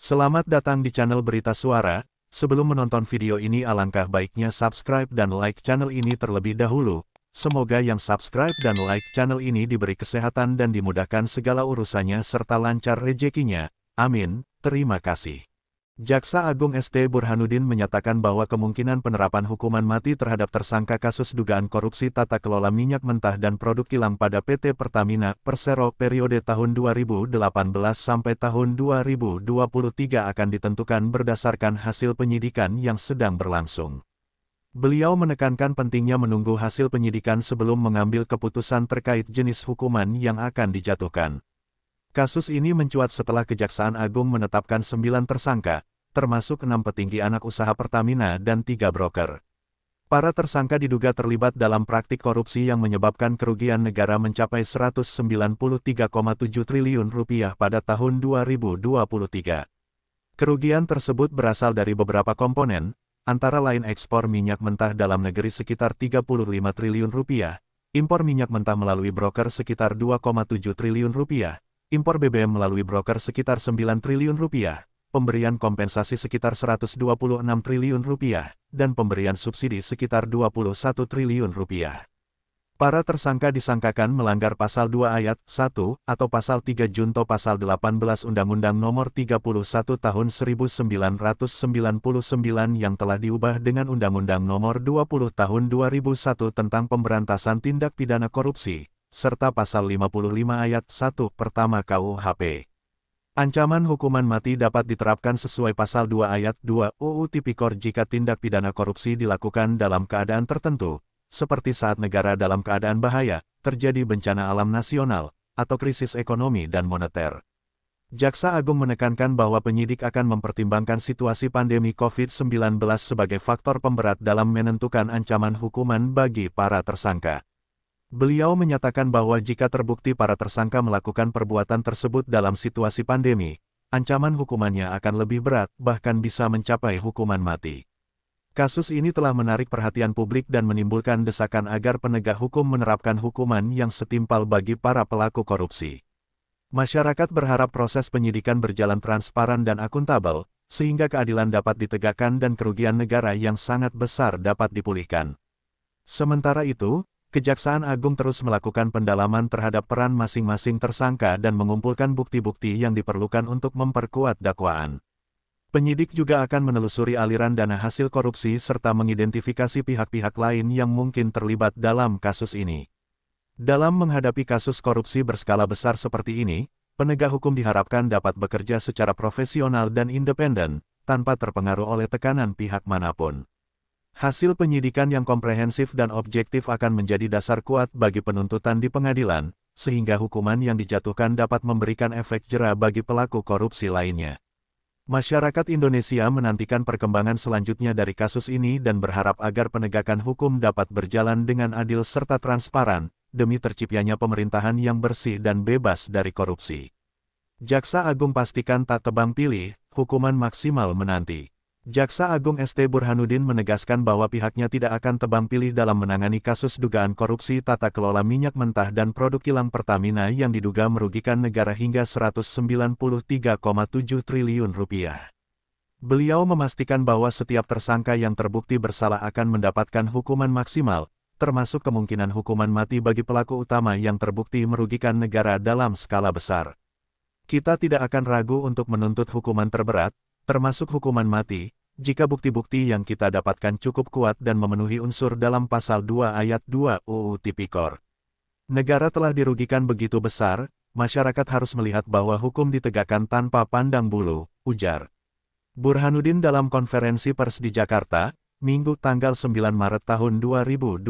Selamat datang di channel Berita Suara. Sebelum menonton video ini alangkah baiknya subscribe dan like channel ini terlebih dahulu. Semoga yang subscribe dan like channel ini diberi kesehatan dan dimudahkan segala urusannya serta lancar rezekinya. Amin. Terima kasih. Jaksa Agung ST Burhanuddin menyatakan bahwa kemungkinan penerapan hukuman mati terhadap tersangka kasus dugaan korupsi tata kelola minyak mentah dan produk kilang pada PT Pertamina Persero periode tahun 2018 sampai tahun 2023 akan ditentukan berdasarkan hasil penyidikan yang sedang berlangsung. Beliau menekankan pentingnya menunggu hasil penyidikan sebelum mengambil keputusan terkait jenis hukuman yang akan dijatuhkan. Kasus ini mencuat setelah Kejaksaan Agung menetapkan 9 tersangka, termasuk 6 petinggi anak usaha Pertamina dan 3 broker. Para tersangka diduga terlibat dalam praktik korupsi yang menyebabkan kerugian negara mencapai Rp193,7 triliun pada tahun 2023. Kerugian tersebut berasal dari beberapa komponen, antara lain ekspor minyak mentah dalam negeri sekitar Rp35 triliun, impor minyak mentah melalui broker sekitar Rp2,7 triliun, impor BBM melalui broker sekitar Rp9 triliun, pemberian kompensasi sekitar Rp126 triliun, dan pemberian subsidi sekitar Rp21 triliun. Para tersangka disangkakan melanggar Pasal 2 Ayat 1 atau Pasal 3 Junto Pasal 18 Undang-Undang Nomor 31 Tahun 1999 yang telah diubah dengan Undang-Undang Nomor 20 Tahun 2001 tentang Pemberantasan Tindak Pidana Korupsi, serta Pasal 55 Ayat 1 Pertama KUHP. Ancaman hukuman mati dapat diterapkan sesuai Pasal 2 Ayat 2 UU Tipikor jika tindak pidana korupsi dilakukan dalam keadaan tertentu, seperti saat negara dalam keadaan bahaya, terjadi bencana alam nasional, atau krisis ekonomi dan moneter. Jaksa Agung menekankan bahwa penyidik akan mempertimbangkan situasi pandemi COVID-19 sebagai faktor pemberat dalam menentukan ancaman hukuman bagi para tersangka. Beliau menyatakan bahwa jika terbukti para tersangka melakukan perbuatan tersebut dalam situasi pandemi, ancaman hukumannya akan lebih berat, bahkan bisa mencapai hukuman mati. Kasus ini telah menarik perhatian publik dan menimbulkan desakan agar penegak hukum menerapkan hukuman yang setimpal bagi para pelaku korupsi. Masyarakat berharap proses penyidikan berjalan transparan dan akuntabel, sehingga keadilan dapat ditegakkan dan kerugian negara yang sangat besar dapat dipulihkan. Sementara itu, Kejaksaan Agung terus melakukan pendalaman terhadap peran masing-masing tersangka dan mengumpulkan bukti-bukti yang diperlukan untuk memperkuat dakwaan. Penyidik juga akan menelusuri aliran dana hasil korupsi serta mengidentifikasi pihak-pihak lain yang mungkin terlibat dalam kasus ini. Dalam menghadapi kasus korupsi berskala besar seperti ini, penegak hukum diharapkan dapat bekerja secara profesional dan independen, tanpa terpengaruh oleh tekanan pihak manapun. Hasil penyidikan yang komprehensif dan objektif akan menjadi dasar kuat bagi penuntutan di pengadilan, sehingga hukuman yang dijatuhkan dapat memberikan efek jera bagi pelaku korupsi lainnya. Masyarakat Indonesia menantikan perkembangan selanjutnya dari kasus ini dan berharap agar penegakan hukum dapat berjalan dengan adil serta transparan, demi terciptanya pemerintahan yang bersih dan bebas dari korupsi. Jaksa Agung pastikan tak tebang pilih, hukuman maksimal menanti. Jaksa Agung ST Burhanuddin menegaskan bahwa pihaknya tidak akan tebang pilih dalam menangani kasus dugaan korupsi tata kelola minyak mentah dan produk kilang Pertamina yang diduga merugikan negara hingga Rp193,7 triliun. Beliau memastikan bahwa setiap tersangka yang terbukti bersalah akan mendapatkan hukuman maksimal, termasuk kemungkinan hukuman mati bagi pelaku utama yang terbukti merugikan negara dalam skala besar. Kita tidak akan ragu untuk menuntut hukuman terberat, termasuk hukuman mati, jika bukti-bukti yang kita dapatkan cukup kuat dan memenuhi unsur dalam Pasal 2 Ayat 2 UU Tipikor. Negara telah dirugikan begitu besar, masyarakat harus melihat bahwa hukum ditegakkan tanpa pandang bulu, ujar Burhanuddin dalam konferensi pers di Jakarta, Minggu tanggal 9 Maret tahun 2025.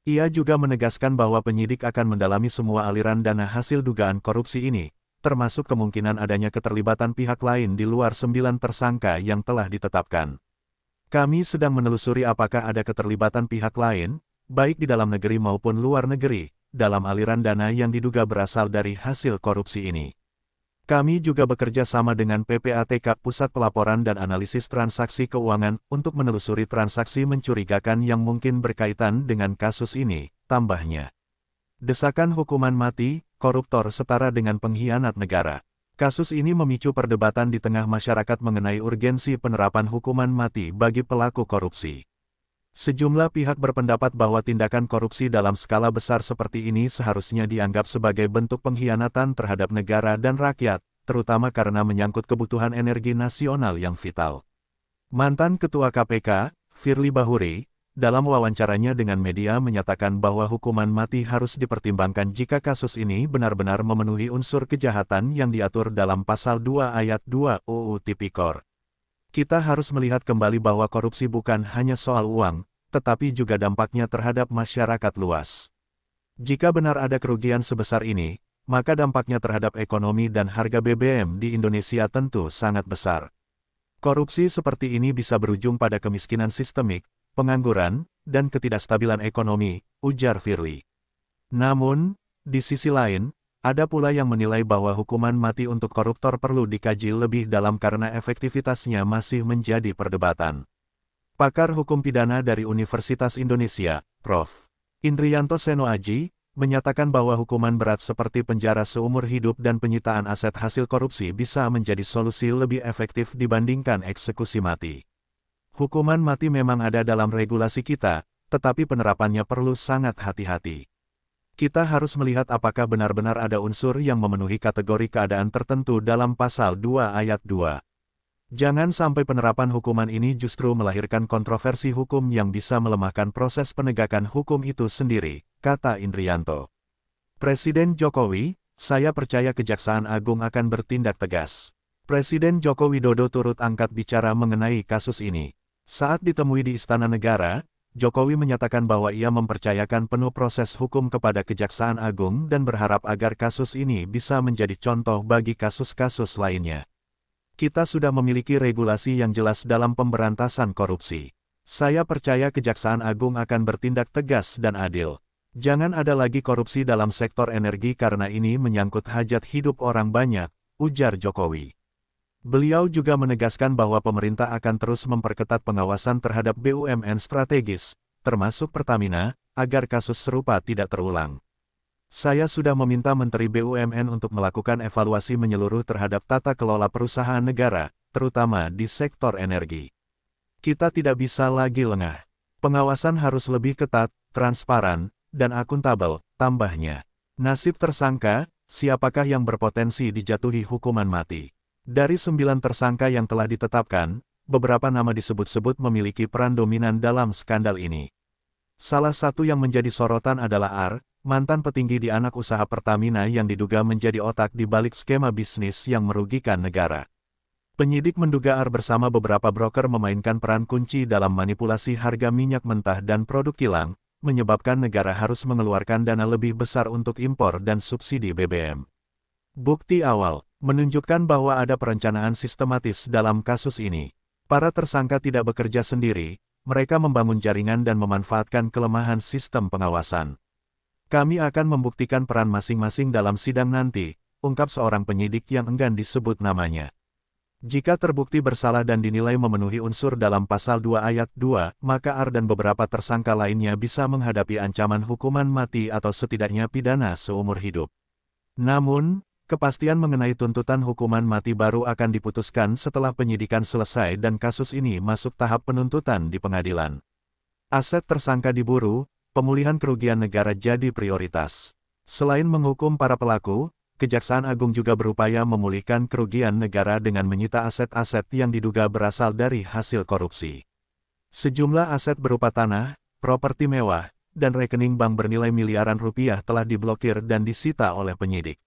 Ia juga menegaskan bahwa penyidik akan mendalami semua aliran dana hasil dugaan korupsi ini, termasuk kemungkinan adanya keterlibatan pihak lain di luar 9 tersangka yang telah ditetapkan. Kami sedang menelusuri apakah ada keterlibatan pihak lain, baik di dalam negeri maupun luar negeri, dalam aliran dana yang diduga berasal dari hasil korupsi ini. Kami juga bekerja sama dengan PPATK Pusat Pelaporan dan Analisis Transaksi Keuangan untuk menelusuri transaksi mencurigakan yang mungkin berkaitan dengan kasus ini, tambahnya. Desakan hukuman mati, koruptor setara dengan pengkhianat negara. Kasus ini memicu perdebatan di tengah masyarakat mengenai urgensi penerapan hukuman mati bagi pelaku korupsi. Sejumlah pihak berpendapat bahwa tindakan korupsi dalam skala besar seperti ini seharusnya dianggap sebagai bentuk pengkhianatan terhadap negara dan rakyat, terutama karena menyangkut kebutuhan energi nasional yang vital. Mantan Ketua KPK, Firly Bahuri, dalam wawancaranya dengan media menyatakan bahwa hukuman mati harus dipertimbangkan jika kasus ini benar-benar memenuhi unsur kejahatan yang diatur dalam Pasal 2 Ayat 2 UU Tipikor. Kita harus melihat kembali bahwa korupsi bukan hanya soal uang, tetapi juga dampaknya terhadap masyarakat luas. Jika benar ada kerugian sebesar ini, maka dampaknya terhadap ekonomi dan harga BBM di Indonesia tentu sangat besar. Korupsi seperti ini bisa berujung pada kemiskinan sistemik, pengangguran, dan ketidakstabilan ekonomi, ujar Firly. Namun, di sisi lain, ada pula yang menilai bahwa hukuman mati untuk koruptor perlu dikaji lebih dalam karena efektivitasnya masih menjadi perdebatan. Pakar hukum pidana dari Universitas Indonesia, Prof. Indriyanto Seno Aji, menyatakan bahwa hukuman berat seperti penjara seumur hidup dan penyitaan aset hasil korupsi bisa menjadi solusi lebih efektif dibandingkan eksekusi mati. Hukuman mati memang ada dalam regulasi kita, tetapi penerapannya perlu sangat hati-hati. Kita harus melihat apakah benar-benar ada unsur yang memenuhi kategori keadaan tertentu dalam Pasal 2 Ayat 2. Jangan sampai penerapan hukuman ini justru melahirkan kontroversi hukum yang bisa melemahkan proses penegakan hukum itu sendiri, kata Indriyanto. Presiden Jokowi, saya percaya Kejaksaan Agung akan bertindak tegas. Presiden Joko Widodo turut angkat bicara mengenai kasus ini. Saat ditemui di Istana Negara, Jokowi menyatakan bahwa ia mempercayakan penuh proses hukum kepada Kejaksaan Agung dan berharap agar kasus ini bisa menjadi contoh bagi kasus-kasus lainnya. Kita sudah memiliki regulasi yang jelas dalam pemberantasan korupsi. Saya percaya Kejaksaan Agung akan bertindak tegas dan adil. Jangan ada lagi korupsi dalam sektor energi karena ini menyangkut hajat hidup orang banyak, ujar Jokowi. Beliau juga menegaskan bahwa pemerintah akan terus memperketat pengawasan terhadap BUMN strategis, termasuk Pertamina, agar kasus serupa tidak terulang. Saya sudah meminta Menteri BUMN untuk melakukan evaluasi menyeluruh terhadap tata kelola perusahaan negara, terutama di sektor energi. Kita tidak bisa lagi lengah. Pengawasan harus lebih ketat, transparan, dan akuntabel, tambahnya. Nasib tersangka, siapakah yang berpotensi dijatuhi hukuman mati? Dari 9 tersangka yang telah ditetapkan, beberapa nama disebut-sebut memiliki peran dominan dalam skandal ini. Salah satu yang menjadi sorotan adalah R, mantan petinggi di anak usaha Pertamina yang diduga menjadi otak di balik skema bisnis yang merugikan negara. Penyidik menduga R bersama beberapa broker memainkan peran kunci dalam manipulasi harga minyak mentah dan produk kilang, menyebabkan negara harus mengeluarkan dana lebih besar untuk impor dan subsidi BBM. Bukti awal menunjukkan bahwa ada perencanaan sistematis dalam kasus ini. Para tersangka tidak bekerja sendiri, mereka membangun jaringan dan memanfaatkan kelemahan sistem pengawasan. Kami akan membuktikan peran masing-masing dalam sidang nanti, ungkap seorang penyidik yang enggan disebut namanya. Jika terbukti bersalah dan dinilai memenuhi unsur dalam Pasal 2 Ayat 2, maka R dan beberapa tersangka lainnya bisa menghadapi ancaman hukuman mati atau setidaknya pidana seumur hidup. Namun, kepastian mengenai tuntutan hukuman mati baru akan diputuskan setelah penyidikan selesai dan kasus ini masuk tahap penuntutan di pengadilan. Aset tersangka diburu, pemulihan kerugian negara jadi prioritas. Selain menghukum para pelaku, Kejaksaan Agung juga berupaya memulihkan kerugian negara dengan menyita aset-aset yang diduga berasal dari hasil korupsi. Sejumlah aset berupa tanah, properti mewah, dan rekening bank bernilai miliaran rupiah telah diblokir dan disita oleh penyidik.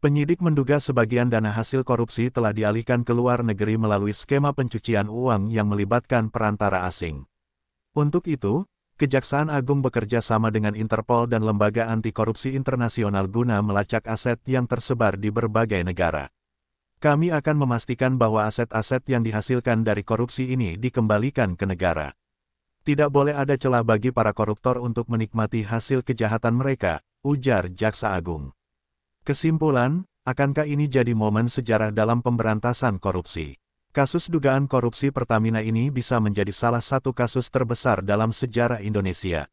Penyidik menduga sebagian dana hasil korupsi telah dialihkan ke luar negeri melalui skema pencucian uang yang melibatkan perantara asing. Untuk itu, Kejaksaan Agung bekerja sama dengan Interpol dan lembaga anti korupsi internasional guna melacak aset yang tersebar di berbagai negara. Kami akan memastikan bahwa aset-aset yang dihasilkan dari korupsi ini dikembalikan ke negara. Tidak boleh ada celah bagi para koruptor untuk menikmati hasil kejahatan mereka, ujar Jaksa Agung. Kesimpulan, akankah ini jadi momen sejarah dalam pemberantasan korupsi? Kasus dugaan korupsi Pertamina ini bisa menjadi salah satu kasus terbesar dalam sejarah Indonesia.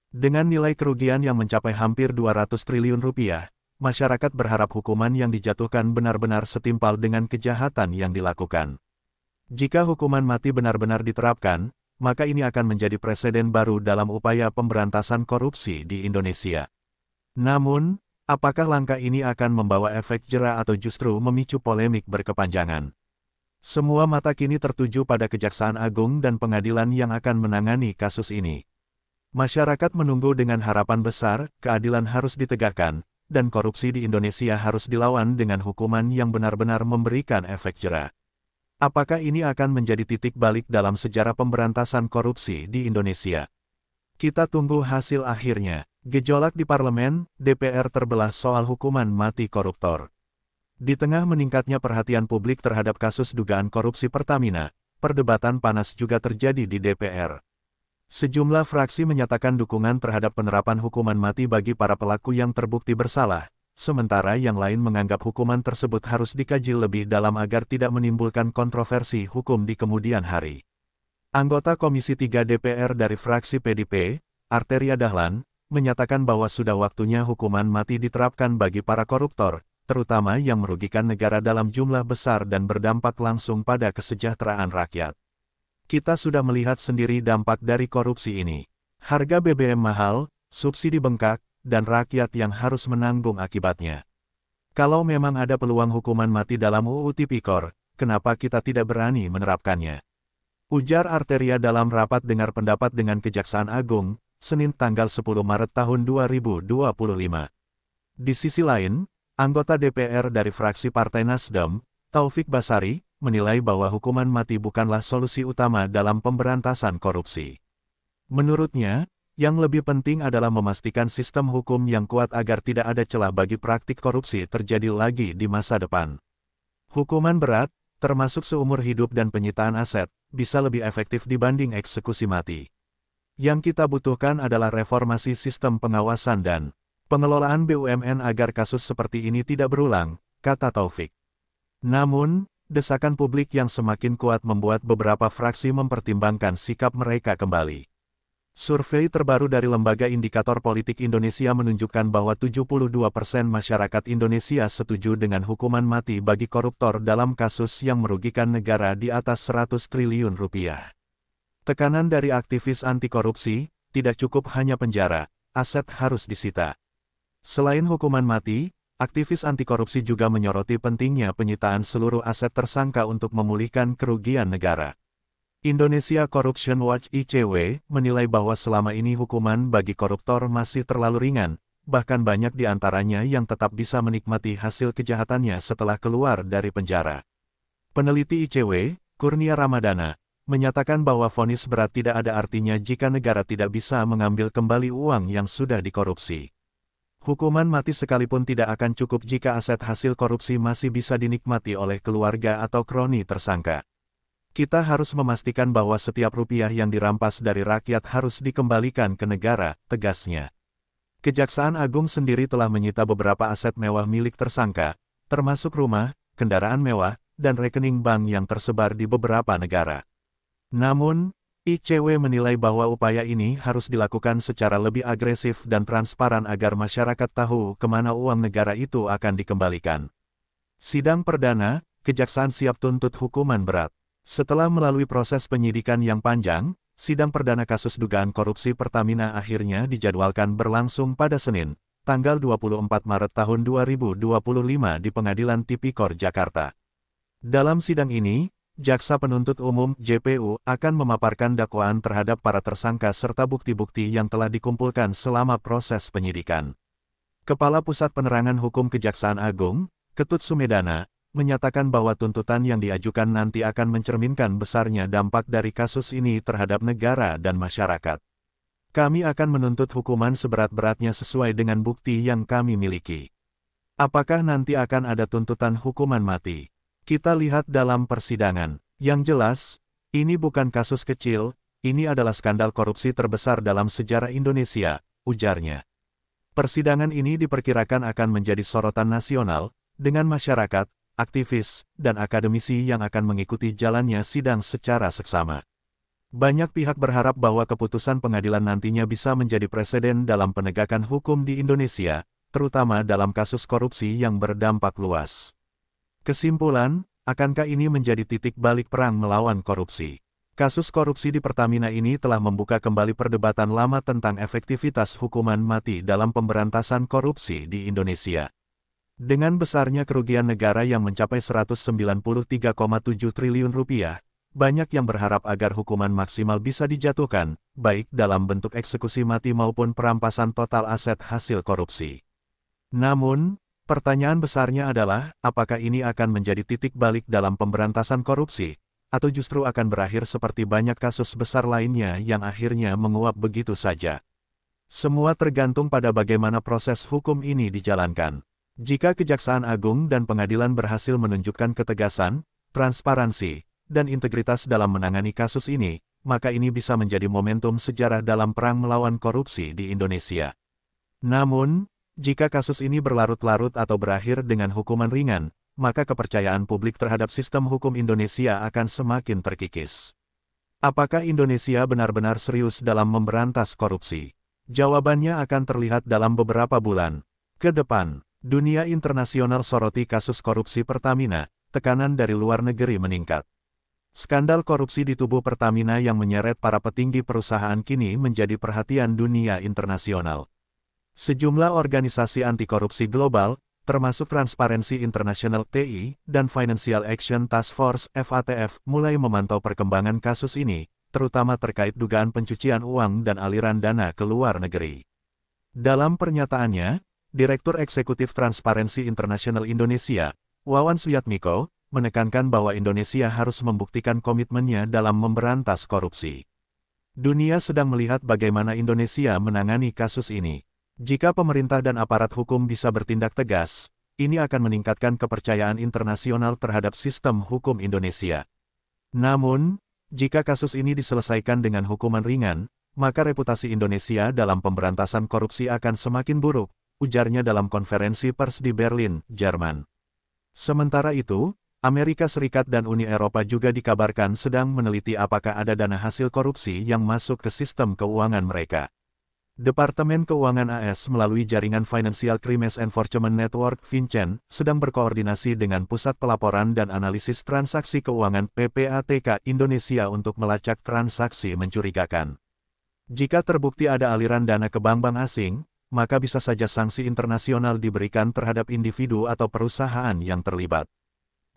Dengan nilai kerugian yang mencapai hampir 200 triliun rupiah, masyarakat berharap hukuman yang dijatuhkan benar-benar setimpal dengan kejahatan yang dilakukan. Jika hukuman mati benar-benar diterapkan, maka ini akan menjadi preseden baru dalam upaya pemberantasan korupsi di Indonesia. Namun, apakah langkah ini akan membawa efek jera atau justru memicu polemik berkepanjangan? Semua mata kini tertuju pada Kejaksaan Agung dan pengadilan yang akan menangani kasus ini. Masyarakat menunggu dengan harapan besar, keadilan harus ditegakkan, dan korupsi di Indonesia harus dilawan dengan hukuman yang benar-benar memberikan efek jera. Apakah ini akan menjadi titik balik dalam sejarah pemberantasan korupsi di Indonesia? Kita tunggu hasil akhirnya. Gejolak di parlemen, DPR terbelah soal hukuman mati koruptor. Di tengah meningkatnya perhatian publik terhadap kasus dugaan korupsi Pertamina, perdebatan panas juga terjadi di DPR. Sejumlah fraksi menyatakan dukungan terhadap penerapan hukuman mati bagi para pelaku yang terbukti bersalah, sementara yang lain menganggap hukuman tersebut harus dikaji lebih dalam agar tidak menimbulkan kontroversi hukum di kemudian hari. Anggota Komisi 3 DPR dari fraksi PDIP, Arteria Dahlan, menyatakan bahwa sudah waktunya hukuman mati diterapkan bagi para koruptor, terutama yang merugikan negara dalam jumlah besar dan berdampak langsung pada kesejahteraan rakyat. Kita sudah melihat sendiri dampak dari korupsi ini. Harga BBM mahal, subsidi bengkak, dan rakyat yang harus menanggung akibatnya. Kalau memang ada peluang hukuman mati dalam UU Tipikor, kenapa kita tidak berani menerapkannya? Ujar Arteria dalam rapat dengar pendapat dengan Kejaksaan Agung, Senin tanggal 10 Maret tahun 2025. Di sisi lain, anggota DPR dari fraksi Partai Nasdem, Taufik Basari, menilai bahwa hukuman mati bukanlah solusi utama dalam pemberantasan korupsi. Menurutnya, yang lebih penting adalah memastikan sistem hukum yang kuat agar tidak ada celah bagi praktik korupsi terjadi lagi di masa depan. Hukuman berat, termasuk seumur hidup dan penyitaan aset, bisa lebih efektif dibanding eksekusi mati. Yang kita butuhkan adalah reformasi sistem pengawasan dan pengelolaan BUMN agar kasus seperti ini tidak berulang, kata Taufik. Namun, desakan publik yang semakin kuat membuat beberapa fraksi mempertimbangkan sikap mereka kembali. Survei terbaru dari Lembaga Indikator Politik Indonesia menunjukkan bahwa 72% masyarakat Indonesia setuju dengan hukuman mati bagi koruptor dalam kasus yang merugikan negara di atas 100 triliun rupiah. Tekanan dari aktivis anti korupsi, tidak cukup hanya penjara, aset harus disita. Selain hukuman mati, aktivis anti korupsi juga menyoroti pentingnya penyitaan seluruh aset tersangka untuk memulihkan kerugian negara. Indonesia Corruption Watch (ICW) menilai bahwa selama ini hukuman bagi koruptor masih terlalu ringan, bahkan banyak di antaranya yang tetap bisa menikmati hasil kejahatannya setelah keluar dari penjara. Peneliti ICW, Kurnia Ramadana, menyatakan bahwa vonis berat tidak ada artinya jika negara tidak bisa mengambil kembali uang yang sudah dikorupsi. Hukuman mati sekalipun tidak akan cukup jika aset hasil korupsi masih bisa dinikmati oleh keluarga atau kroni tersangka. Kita harus memastikan bahwa setiap rupiah yang dirampas dari rakyat harus dikembalikan ke negara, tegasnya. Kejaksaan Agung sendiri telah menyita beberapa aset mewah milik tersangka, termasuk rumah, kendaraan mewah, dan rekening bank yang tersebar di beberapa negara. Namun, ICW menilai bahwa upaya ini harus dilakukan secara lebih agresif dan transparan agar masyarakat tahu kemana uang negara itu akan dikembalikan. Sidang perdana, Kejaksaan siap tuntut hukuman berat. Setelah melalui proses penyidikan yang panjang, sidang perdana kasus dugaan korupsi Pertamina akhirnya dijadwalkan berlangsung pada Senin, tanggal 24 Maret tahun 2025 di Pengadilan Tipikor Jakarta. Dalam sidang ini, Jaksa Penuntut Umum (JPU) akan memaparkan dakwaan terhadap para tersangka serta bukti-bukti yang telah dikumpulkan selama proses penyidikan. Kepala Pusat Penerangan Hukum Kejaksaan Agung, Ketut Sumedana, menyatakan bahwa tuntutan yang diajukan nanti akan mencerminkan besarnya dampak dari kasus ini terhadap negara dan masyarakat. Kami akan menuntut hukuman seberat-beratnya sesuai dengan bukti yang kami miliki. Apakah nanti akan ada tuntutan hukuman mati? Kita lihat dalam persidangan. Yang jelas, ini bukan kasus kecil, ini adalah skandal korupsi terbesar dalam sejarah Indonesia, ujarnya. Persidangan ini diperkirakan akan menjadi sorotan nasional, dengan masyarakat, aktivis, dan akademisi yang akan mengikuti jalannya sidang secara seksama. Banyak pihak berharap bahwa keputusan pengadilan nantinya bisa menjadi preseden dalam penegakan hukum di Indonesia, terutama dalam kasus korupsi yang berdampak luas. Kesimpulan, akankah ini menjadi titik balik perang melawan korupsi? Kasus korupsi di Pertamina ini telah membuka kembali perdebatan lama tentang efektivitas hukuman mati dalam pemberantasan korupsi di Indonesia. Dengan besarnya kerugian negara yang mencapai 193,7 triliun rupiah, banyak yang berharap agar hukuman maksimal bisa dijatuhkan, baik dalam bentuk eksekusi mati maupun perampasan total aset hasil korupsi. Namun, pertanyaan besarnya adalah, apakah ini akan menjadi titik balik dalam pemberantasan korupsi, atau justru akan berakhir seperti banyak kasus besar lainnya yang akhirnya menguap begitu saja? Semua tergantung pada bagaimana proses hukum ini dijalankan. Jika Kejaksaan Agung dan Pengadilan berhasil menunjukkan ketegasan, transparansi, dan integritas dalam menangani kasus ini, maka ini bisa menjadi momentum sejarah dalam perang melawan korupsi di Indonesia. Namun, jika kasus ini berlarut-larut atau berakhir dengan hukuman ringan, maka kepercayaan publik terhadap sistem hukum Indonesia akan semakin terkikis. Apakah Indonesia benar-benar serius dalam memberantas korupsi? Jawabannya akan terlihat dalam beberapa bulan ke depan. Dunia internasional soroti kasus korupsi Pertamina, tekanan dari luar negeri meningkat. Skandal korupsi di tubuh Pertamina yang menyeret para petinggi perusahaan kini menjadi perhatian dunia internasional. Sejumlah organisasi anti korupsi global, termasuk Transparency International (TI) dan Financial Action Task Force (FATF), mulai memantau perkembangan kasus ini, terutama terkait dugaan pencucian uang dan aliran dana ke luar negeri. Dalam pernyataannya, Direktur Eksekutif Transparency International Indonesia, Wawan Suyatmiko, menekankan bahwa Indonesia harus membuktikan komitmennya dalam memberantas korupsi. Dunia sedang melihat bagaimana Indonesia menangani kasus ini. Jika pemerintah dan aparat hukum bisa bertindak tegas, ini akan meningkatkan kepercayaan internasional terhadap sistem hukum Indonesia. Namun, jika kasus ini diselesaikan dengan hukuman ringan, maka reputasi Indonesia dalam pemberantasan korupsi akan semakin buruk, ujarnya dalam konferensi pers di Berlin, Jerman. Sementara itu, Amerika Serikat dan Uni Eropa juga dikabarkan sedang meneliti apakah ada dana hasil korupsi yang masuk ke sistem keuangan mereka. Departemen Keuangan AS melalui jaringan Financial Crimes Enforcement Network (FinCEN) sedang berkoordinasi dengan Pusat Pelaporan dan Analisis Transaksi Keuangan (PPATK) Indonesia untuk melacak transaksi mencurigakan. Jika terbukti ada aliran dana ke bank-bank asing, maka bisa saja sanksi internasional diberikan terhadap individu atau perusahaan yang terlibat.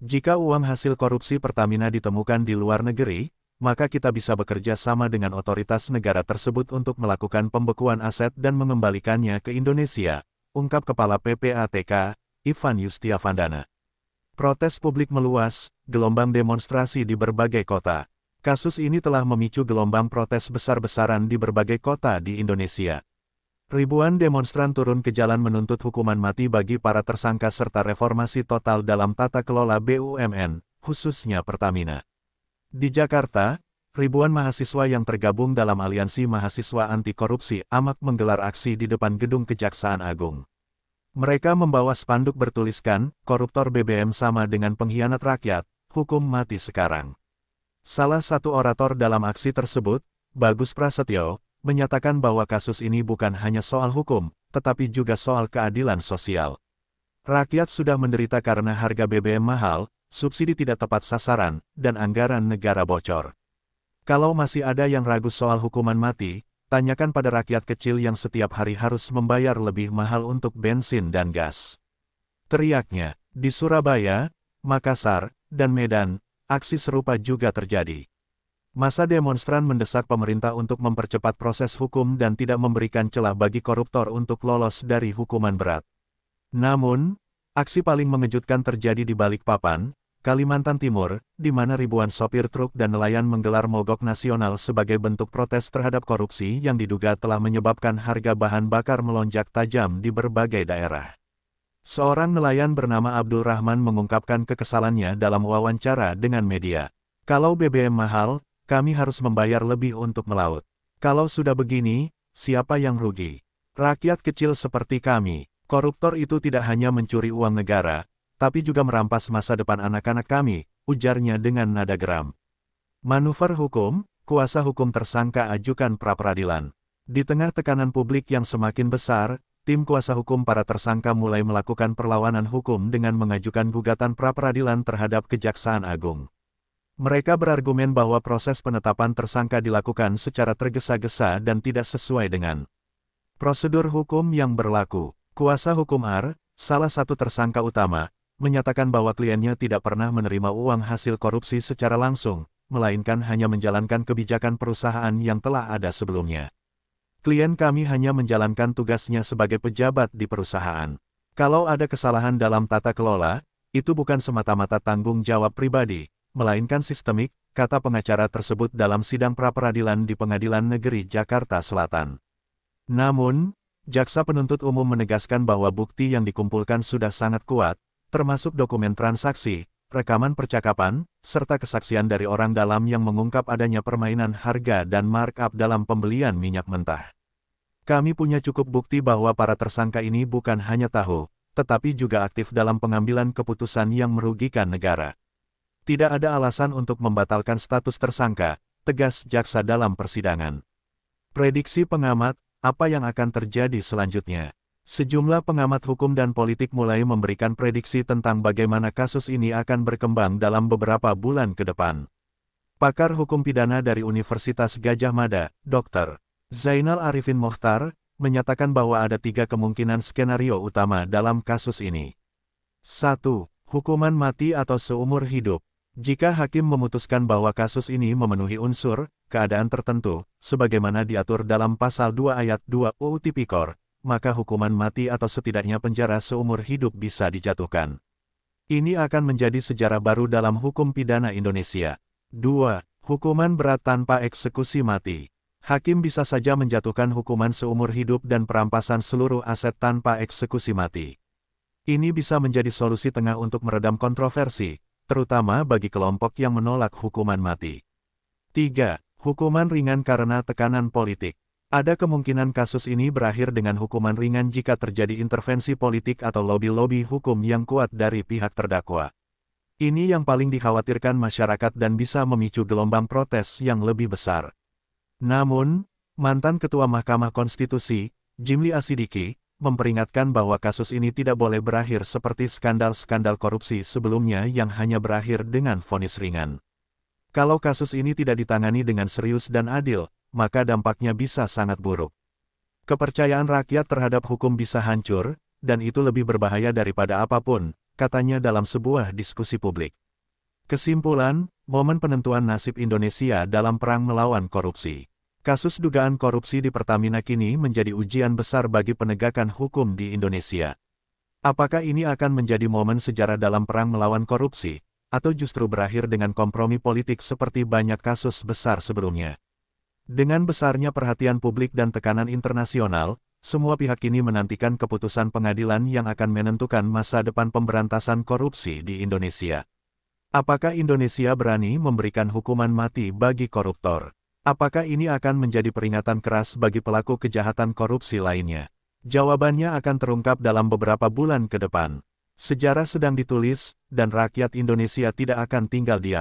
Jika uang hasil korupsi Pertamina ditemukan di luar negeri, maka kita bisa bekerja sama dengan otoritas negara tersebut untuk melakukan pembekuan aset dan mengembalikannya ke Indonesia, ungkap Kepala PPATK, Ivan Yustiavandana. Protes publik meluas, gelombang demonstrasi di berbagai kota. Kasus ini telah memicu gelombang protes besar-besaran di berbagai kota di Indonesia. Ribuan demonstran turun ke jalan menuntut hukuman mati bagi para tersangka serta reformasi total dalam tata kelola BUMN, khususnya Pertamina. Di Jakarta, ribuan mahasiswa yang tergabung dalam Aliansi Mahasiswa Anti Korupsi (AMAK) menggelar aksi di depan gedung Kejaksaan Agung. Mereka membawa spanduk bertuliskan, "Koruptor BBM sama dengan pengkhianat rakyat, hukum mati sekarang." Salah satu orator dalam aksi tersebut, Bagus Prasetyo, menyatakan bahwa kasus ini bukan hanya soal hukum, tetapi juga soal keadilan sosial. Rakyat sudah menderita karena harga BBM mahal, subsidi tidak tepat sasaran, dan anggaran negara bocor. Kalau masih ada yang ragu soal hukuman mati, tanyakan pada rakyat kecil yang setiap hari harus membayar lebih mahal untuk bensin dan gas. Teriaknya, di Surabaya, Makassar, dan Medan, aksi serupa juga terjadi. Massa demonstran mendesak pemerintah untuk mempercepat proses hukum dan tidak memberikan celah bagi koruptor untuk lolos dari hukuman berat. Namun, aksi paling mengejutkan terjadi di Balikpapan, Kalimantan Timur, di mana ribuan sopir truk dan nelayan menggelar mogok nasional sebagai bentuk protes terhadap korupsi yang diduga telah menyebabkan harga bahan bakar melonjak tajam di berbagai daerah. Seorang nelayan bernama Abdul Rahman mengungkapkan kekesalannya dalam wawancara dengan media. "Kalau BBM mahal, kami harus membayar lebih untuk melaut. Kalau sudah begini, siapa yang rugi? Rakyat kecil seperti kami. Koruptor itu tidak hanya mencuri uang negara, tapi juga merampas masa depan anak-anak kami," ujarnya dengan nada geram. Manuver hukum, kuasa hukum tersangka ajukan pra-peradilan. Di tengah tekanan publik yang semakin besar, tim kuasa hukum para tersangka mulai melakukan perlawanan hukum dengan mengajukan gugatan pra-peradilan terhadap Kejaksaan Agung. Mereka berargumen bahwa proses penetapan tersangka dilakukan secara tergesa-gesa dan tidak sesuai dengan prosedur hukum yang berlaku. Kuasa hukum R, salah satu tersangka utama, menyatakan bahwa kliennya tidak pernah menerima uang hasil korupsi secara langsung, melainkan hanya menjalankan kebijakan perusahaan yang telah ada sebelumnya. Klien kami hanya menjalankan tugasnya sebagai pejabat di perusahaan. Kalau ada kesalahan dalam tata kelola, itu bukan semata-mata tanggung jawab pribadi, melainkan sistemik, kata pengacara tersebut dalam sidang pra-peradilan di Pengadilan Negeri Jakarta Selatan. Namun, jaksa penuntut umum menegaskan bahwa bukti yang dikumpulkan sudah sangat kuat, termasuk dokumen transaksi, rekaman percakapan, serta kesaksian dari orang dalam yang mengungkap adanya permainan harga dan markup dalam pembelian minyak mentah. Kami punya cukup bukti bahwa para tersangka ini bukan hanya tahu, tetapi juga aktif dalam pengambilan keputusan yang merugikan negara. Tidak ada alasan untuk membatalkan status tersangka, tegas jaksa dalam persidangan. Prediksi pengamat, apa yang akan terjadi selanjutnya? Sejumlah pengamat hukum dan politik mulai memberikan prediksi tentang bagaimana kasus ini akan berkembang dalam beberapa bulan ke depan. Pakar hukum pidana dari Universitas Gadjah Mada, Dr. Zainal Arifin Mokhtar, menyatakan bahwa ada 3 kemungkinan skenario utama dalam kasus ini. 1. Hukuman mati atau seumur hidup. Jika hakim memutuskan bahwa kasus ini memenuhi unsur keadaan tertentu, sebagaimana diatur dalam Pasal 2 Ayat 2 UU Tipikor, maka hukuman mati atau setidaknya penjara seumur hidup bisa dijatuhkan. Ini akan menjadi sejarah baru dalam hukum pidana Indonesia. 2. Hukuman berat tanpa eksekusi mati. Hakim bisa saja menjatuhkan hukuman seumur hidup dan perampasan seluruh aset tanpa eksekusi mati. Ini bisa menjadi solusi tengah untuk meredam kontroversi, terutama bagi kelompok yang menolak hukuman mati. 3. Hukuman ringan karena tekanan politik. Ada kemungkinan kasus ini berakhir dengan hukuman ringan jika terjadi intervensi politik atau lobi-lobi hukum yang kuat dari pihak terdakwa. Ini yang paling dikhawatirkan masyarakat dan bisa memicu gelombang protes yang lebih besar. Namun, mantan Ketua Mahkamah Konstitusi, Jimli Asidiki, memperingatkan bahwa kasus ini tidak boleh berakhir seperti skandal-skandal korupsi sebelumnya yang hanya berakhir dengan vonis ringan. Kalau kasus ini tidak ditangani dengan serius dan adil, maka dampaknya bisa sangat buruk. Kepercayaan rakyat terhadap hukum bisa hancur, dan itu lebih berbahaya daripada apapun, katanya dalam sebuah diskusi publik. Kesimpulan, momen penentuan nasib Indonesia dalam perang melawan korupsi. Kasus dugaan korupsi di Pertamina kini menjadi ujian besar bagi penegakan hukum di Indonesia. Apakah ini akan menjadi momen sejarah dalam perang melawan korupsi, atau justru berakhir dengan kompromi politik seperti banyak kasus besar sebelumnya? Dengan besarnya perhatian publik dan tekanan internasional, semua pihak kini menantikan keputusan pengadilan yang akan menentukan masa depan pemberantasan korupsi di Indonesia. Apakah Indonesia berani memberikan hukuman mati bagi koruptor? Apakah ini akan menjadi peringatan keras bagi pelaku kejahatan korupsi lainnya? Jawabannya akan terungkap dalam beberapa bulan ke depan. Sejarah sedang ditulis, dan rakyat Indonesia tidak akan tinggal diam.